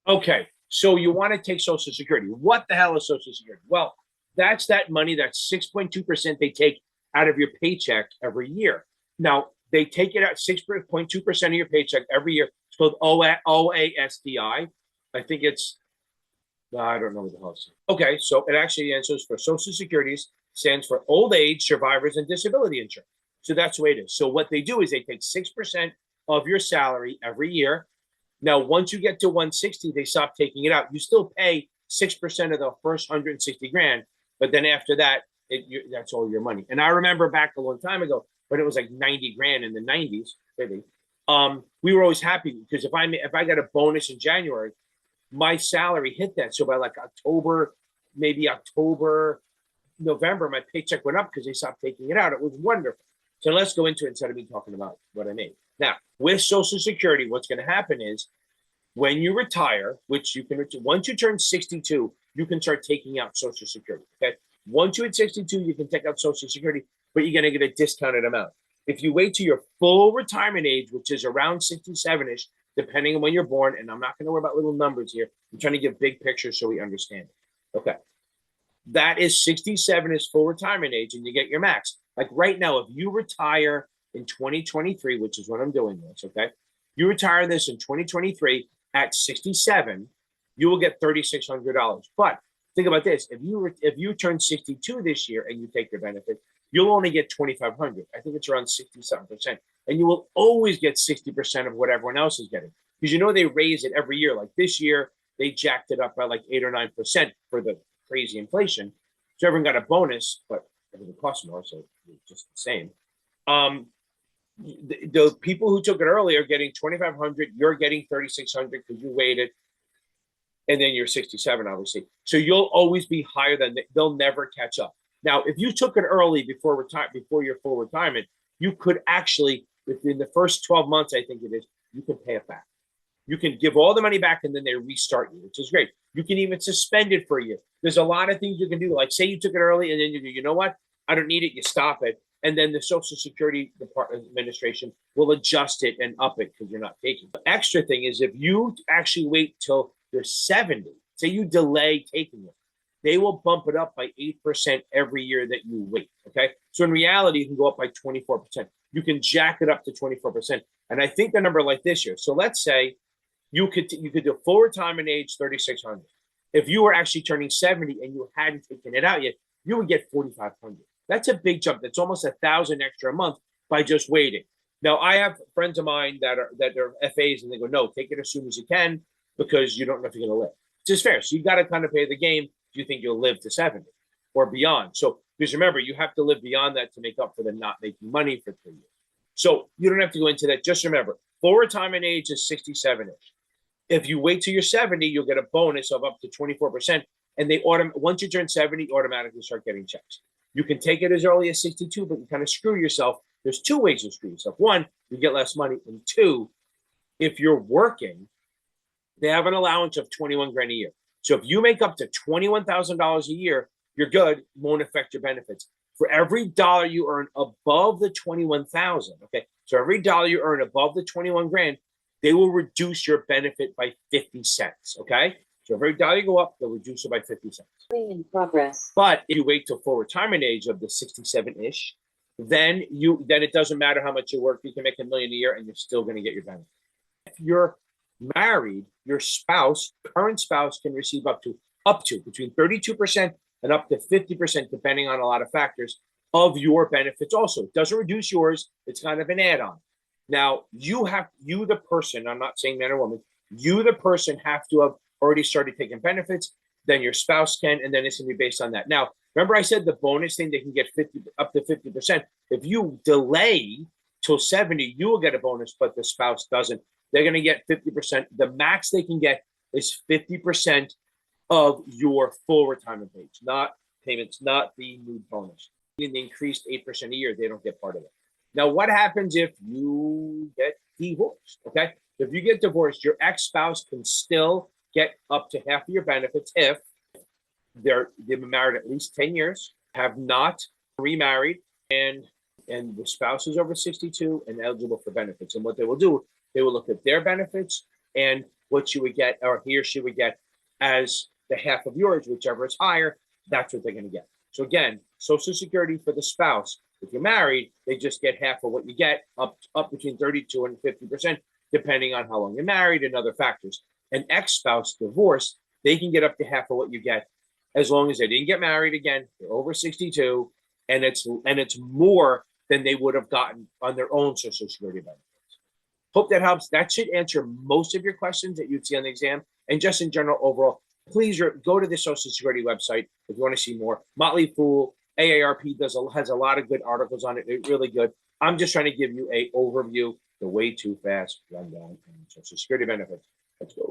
Okay, so you want to take Social Security. What the hell is Social Security? Well, that's that money, that's 6.2% they take out of your paycheck every year. Now, they take it out 6.2% of your paycheck every year. It's called OASDI. I think it's, I don't know what the hell it's. Okay, so it actually answers for Social Security, stands for Old Age, Survivors, and Disability Insurance. So that's the way it is. So what they do is they take 6% of your salary every year. Now, once you get to 160, they stop taking it out. You still pay 6% of the first 160 grand, but then after that, that's all your money. And I remember back a long time ago when it was like 90 grand in the 90s, maybe. We were always happy because if I got a bonus in January, my salary hit that. So by like October, maybe October, November, my paycheck went up because they stopped taking it out. It was wonderful. So let's go into it instead of me talking about what I made. Now, with Social Security, what's going to happen is when you retire, which you can, once you turn 62, you can start taking out Social Security. Okay. Once you hit 62, you can take out Social Security, but you're going to get a discounted amount. If you wait to your full retirement age, which is around 67-ish, depending on when you're born, and I'm not going to worry about little numbers here. I'm trying to give big pictures so we understand it. Okay. That is 67 is full retirement age, and you get your max. Like right now, if you retire in 2023, which is what I'm doing this, okay? You retire this in 2023 at 67, you will get $3,600. But think about this: if you turn 62 this year and you take your benefit, you'll only get 2,500. I think it's around 67%, and you will always get 60% of what everyone else is getting because you know they raise it every year. Like this year, they jacked it up by like 8 or 9% for the crazy inflation. So everyone got a bonus, but everything costs more, so it's just the same. The people who took it early are getting 2,500. You're getting 3,600 because you waited, and then you're 67, obviously. So you'll always be higher than they'll never catch up. Now, if you took it early before your full retirement, you could actually, within the first 12 months, I think it is, you can pay it back. You can give all the money back and then they restart you, which is great. You can even suspend it for a year. There's a lot of things you can do. Like say you took it early and then you go, you know what? I don't need it. You stop it. And then the Social Security Administration will adjust it and up it because you're not taking it. The extra thing is if you actually wait till you're 70, say you delay taking it, they will bump it up by 8% every year that you wait. Okay. So in reality, you can go up by 24%. You can jack it up to 24%. And I think the number like this year. So let's say you could do full retirement age 3,600. If you were actually turning 70 and you hadn't taken it out yet, you would get 4,500. That's a big jump. That's almost 1,000 extra a month by just waiting. Now, I have friends of mine that are FAs, and they go, no, take it as soon as you can because you don't know if you're going to live. It's just fair. So you got to kind of play the game if you think you'll live to 70 or beyond. So because remember, you have to live beyond that to make up for the not making money for 3 years. So you don't have to go into that. Just remember, full retirement age is 67-ish. If you wait till you're 70, you'll get a bonus of up to 24%. And once you turn 70, automatically start getting checks. You can take it as early as 62, but you kind of screw yourself. There's two ways to screw yourself. One, you get less money. And two, if you're working, they have an allowance of 21 grand a year. So if you make up to $21,000 a year, you're good. Won't affect your benefits. For every dollar you earn above the 21,000, okay? So every dollar you earn above the 21 grand, they will reduce your benefit by 50 cents, okay? So every dollar you go up, they'll reduce it by 50 cents. In progress. But if you wait till full retirement age of the 67-ish, then it doesn't matter how much you work. You can make $1 million a year and you're still going to get your benefit. If you're married, your current spouse can receive up to between 32% and up to 50%, depending on a lot of factors, of your benefits also. It doesn't reduce yours. It's kind of an add-on. Now, you the person, I'm not saying man or woman, you the person have to have already started taking benefits, then your spouse can, and then it's going to be based on that. Now, remember I said the bonus thing, they can get up to 50%. If you delay till 70, you will get a bonus, but the spouse doesn't. They're going to get 50%. The max they can get is 50% of your full retirement page, not payments, not the new bonus. In the increased 8% a year, they don't get part of it. Now, what happens if you get divorced? Okay. If you get divorced, your ex-spouse can still get up to half of your benefits if they've been married at least 10 years, have not remarried, and the spouse is over 62 and eligible for benefits. And what they will do, they will look at their benefits and what she would get, or he or she would get, as the half of yours, whichever is higher, that's what they're going to get. So again, Social Security for the spouse, if you're married, they just get half of what you get, up between 32 and 50%, depending on how long you're married and other factors. An ex-spouse divorced, they can get up to half of what you get, as long as they didn't get married again, they're over 62, and it's more than they would have gotten on their own Social Security benefits. Hope that helps. That should answer most of your questions that you'd see on the exam. And just in general, overall, please go to the Social Security website if you want to see more. Motley Fool, AARP has a lot of good articles on it. It's really good. I'm just trying to give you a overview, the way too fast rundown on Social Security benefits. Let's go